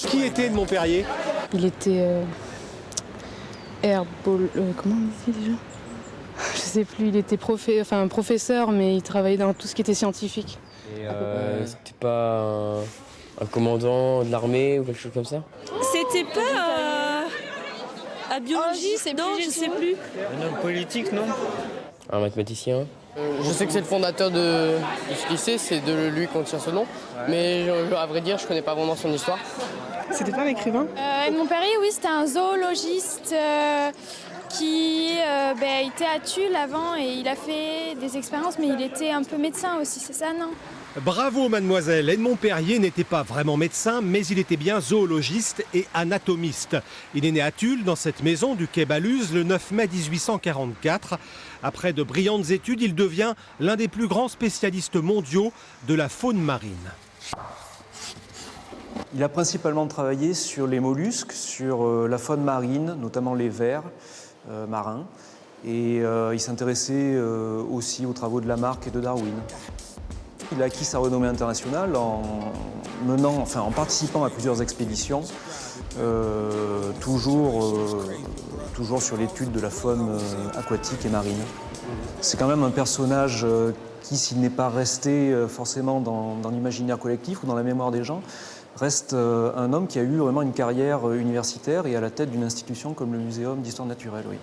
Qui était Edmond Perrier? Il était comment on dit déjà? Je sais plus, il était professeur, mais il travaillait dans tout ce qui était scientifique. Et c'était pas un commandant de l'armée ou quelque chose comme ça? C'était pas un biologiste, non, je sais plus. Un homme politique, non? Un mathématicien? Je sais que c'est le fondateur de ce lycée, c'est de lui qu'on tient ce nom. Mais à vrai dire, je connais pas vraiment son histoire. C'était pas un écrivain? Edmond Perrier, oui, c'était un zoologiste qui était à Tulle avant et il a fait des expériences, mais il était un peu médecin aussi, c'est ça, non? Bravo mademoiselle, Edmond Perrier n'était pas vraiment médecin, mais il était bien zoologiste et anatomiste. Il est né à Tulle, dans cette maison du quai Baluse, le 9 mai 1844. Après de brillantes études, il devient l'un des plus grands spécialistes mondiaux de la faune marine. Il a principalement travaillé sur les mollusques, sur la faune marine, notamment les vers marins. Et il s'intéressait aussi aux travaux de Lamarck et de Darwin. Il a acquis sa renommée internationale en participant à plusieurs expéditions, toujours sur l'étude de la faune aquatique et marine. C'est quand même un personnage qui, s'il n'est pas resté forcément dans l'imaginaire collectif ou dans la mémoire des gens, reste un homme qui a eu vraiment une carrière universitaire et à la tête d'une institution comme le Muséum d'histoire naturelle. Oui.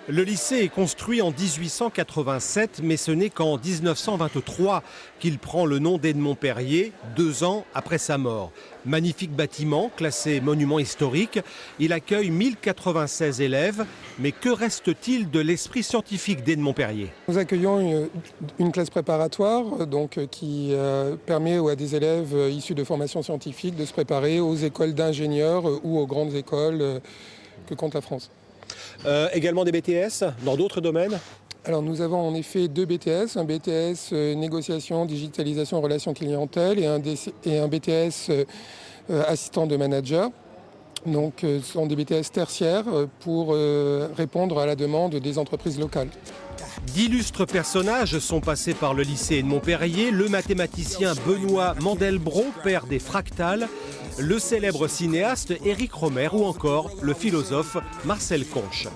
Le lycée est construit en 1887, mais ce n'est qu'en 1923 qu'il prend le nom d'Edmond Perrier, 2 ans après sa mort. Magnifique bâtiment, classé monument historique, il accueille 1096 élèves. Mais que reste-t-il de l'esprit scientifique d'Edmond Perrier? Nous accueillons une classe préparatoire qui permet à des élèves issus de formations scientifiques de se préparer aux écoles d'ingénieurs ou aux grandes écoles que compte la France. Également des BTS dans d'autres domaines? Alors nous avons en effet 2 BTS, un BTS négociation, digitalisation, relations clientèle et un BTS assistant de manager. Donc ce sont des BTS tertiaires pour répondre à la demande des entreprises locales. D'illustres personnages sont passés par le lycée Edmond Perrier, le mathématicien Benoît Mandelbrot, père des fractales, le célèbre cinéaste Éric Rohmer ou encore le philosophe Marcel Conche.